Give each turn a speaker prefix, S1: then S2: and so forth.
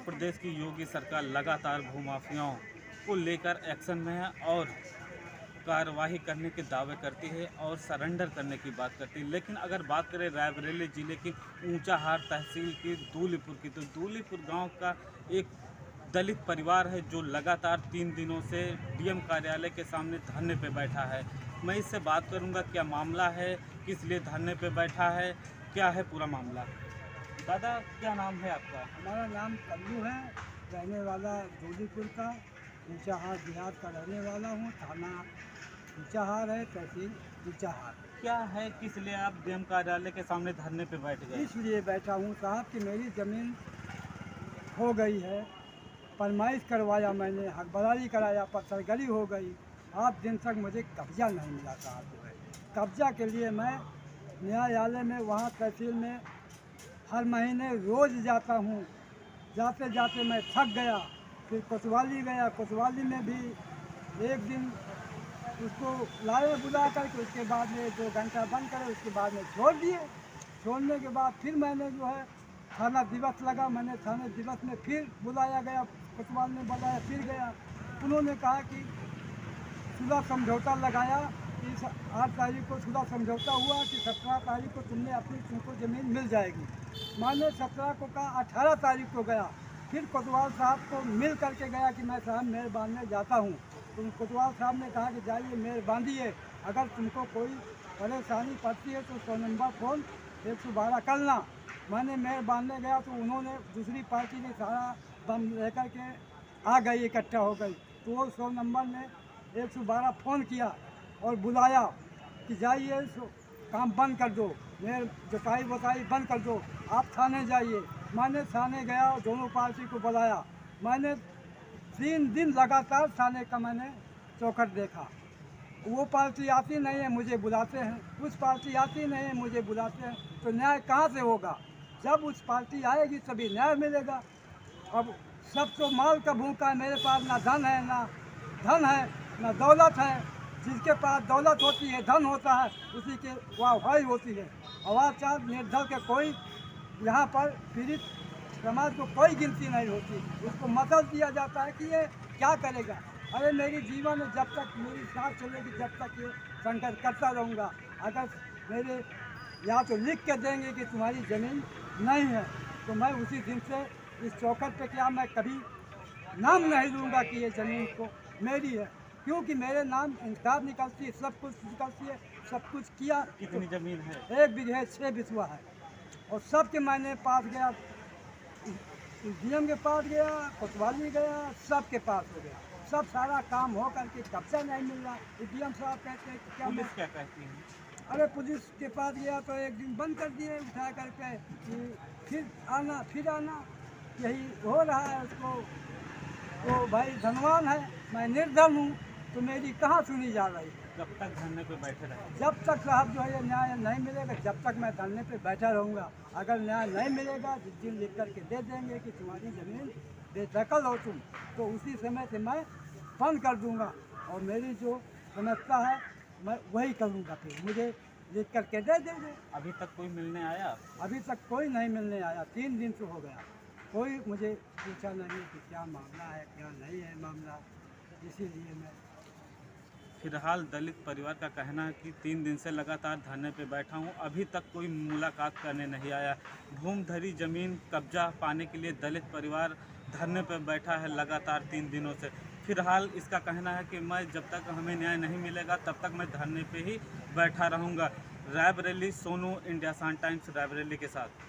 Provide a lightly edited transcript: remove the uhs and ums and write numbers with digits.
S1: प्रदेश की योगी सरकार लगातार भूमाफियाओं को लेकर एक्शन में है और कार्रवाई करने के दावे करती है और सरेंडर करने की बात करती है। लेकिन अगर बात करें रायबरेली जिले की ऊंचाहार तहसील की दूलीपुर की, तो दूलीपुर गांव का एक दलित परिवार है जो लगातार 3 दिनों से डीएम कार्यालय के सामने धरने पे बैठा है। मैं इससे बात करूंगा, क्या मामला है, किस लिए धरने पे बैठा है, क्या है पूरा मामला। दादा, क्या नाम है आपका?
S2: हमारा नाम कल्लू है, रहने वाला दूलीपुर का, ऊंचाहार देहात का रहने वाला हूँ। थाना ऊंचाहार है, तहसील ऊंचाहार।
S1: क्या है, किस लिए आप डीएम कार्यालय के सामने धरने पे बैठ गए?
S2: इसलिए बैठा हूँ साहब कि मेरी ज़मीन हो गई है, फरमाइश करवाया मैंने, हकबरारी कराया, पत्थरगरी हो गई। आज दिन तक मुझे कब्जा नहीं मिला साहब। जो है कब्जा के लिए मैं न्यायालय में, वहाँ तहसील में हर महीने रोज़ जाता हूँ। जाते जाते मैं थक गया, फिर कोतवाली गया। कोतवाली में भी एक दिन उसको लाए बुला करके, उसके बाद में 2 घंटा बंद करे, उसके बाद में छोड़ दिए। छोड़ने के बाद फिर मैंने जो है थाना दिवस लगा, मैंने थाना दिवस में फिर बुलाया गया, कोतवाल ने बुलाया, फिर गया। उन्होंने कहा कि सुलह समझौता लगाया कि 8 तारीख को सुलह समझौता हुआ कि 17 तारीख को तुमको ज़मीन मिल जाएगी। मैंने 17 को कहा, 18 तारीख को गया, फिर कोतवाल साहब को मिल करके गया कि मैं साहब मेयर बांधने जाता हूँ। तो कोतवाल साहब ने कहा कि जाइए मेयर बांधिए, अगर तुमको कोई परेशानी पड़ती है तो 100 नंबर फ़ोन 112 करना। मैंने मेयर बांधने गया तो उन्होंने, दूसरी पार्टी ने सारा बम लेकर के आ गई, इकट्ठा हो गई। तो वो 100 नंबर में 112 फ़ोन किया और बुलाया कि जाइए काम बंद कर दो, मेरे जुताई वताई बंद कर दो, आप थाने जाइए। मैंने थाने गया और दोनों पार्टी को बुलाया। मैंने 3 दिन लगातार थाने का मैंने चौखट देखा। वो पार्टी आती नहीं है, मुझे बुलाते हैं, उस पार्टी आती नहीं है, मुझे बुलाते हैं। तो न्याय कहाँ से होगा? जब उस पार्टी आएगी तभी न्याय मिलेगा। अब सब तो माल का भूखा है, मेरे पास ना धन है, ना दौलत है। जिसके पास दौलत होती है, धन होता है, उसी के वाहवाही होती है। अवाचार निर्धन के कोई यहाँ पर पीड़ित समाज को कोई गिनती नहीं होती। उसको मदद दिया जाता है कि ये क्या करेगा। अरे मेरी जीवन में जब तक मेरी सांस चलेगी, जब तक ये संघर्ष करता रहूँगा। अगर मेरे या तो लिख के देंगे कि तुम्हारी ज़मीन नहीं है, तो मैं उसी दिन से इस चौखट पे क्या मैं कभी नाम नहीं लूँगा कि ये ज़मीन को मेरी है, क्योंकि मेरे नाम इंसाफ निकलती है, सब कुछ निकलती है, सब कुछ किया।
S1: कितनी ज़मीन है?
S2: 1 बीघे 6 बिस्वा है। और सबके मैंने पास गया, डीएम के पास गया, कोतवाली गया, सबके पास हो गया। सब सारा काम हो करके कब्जा नहीं मिल रहा। डीएम साहब कहते हैं कि क्या
S1: पुलिस क्या कहती है?
S2: अरे पुलिस के पास गया तो एक दिन बंद कर दिए उठा करके कि फिर आना, यही हो रहा है उसको। तो भाई धनवान है, मैं निर्धन हूँ, तो मेरी कहाँ सुनी जा रही है।
S1: कब तक धरने पे बैठे रहे?
S2: जब तक साहब जो है ये न्याय नहीं मिलेगा, जब तक मैं धरने पे बैठा रहूँगा। अगर न्याय नहीं मिलेगा, जिस दिन लिख करके दे देंगे कि तुम्हारी ज़मीन बेदखल हो तुम, तो उसी समय से मैं बंद कर दूँगा और मेरी जो समस्या है मैं वही करूँगा। फिर मुझे लिख करके दे देंगे।
S1: अभी तक कोई मिलने आया?
S2: अभी तक कोई नहीं मिलने आया, 3 दिन से हो गया। कोई मुझे पूछा नहीं कि क्या मामला है, क्या नहीं है मामला। इसीलिए मैं
S1: फिलहाल दलित परिवार का कहना है कि 3 दिन से लगातार धरने पे बैठा हूं, अभी तक कोई मुलाकात करने नहीं आया। भूमधरी जमीन कब्जा पाने के लिए दलित परिवार धरने पे बैठा है लगातार 3 दिनों से। फिलहाल इसका कहना है कि मैं जब तक हमें न्याय नहीं मिलेगा तब तक मैं धरने पे ही बैठा रहूँगा। रायबरेली, सोनू, इंडिया सन टाइम्स, रायबरेली के साथ।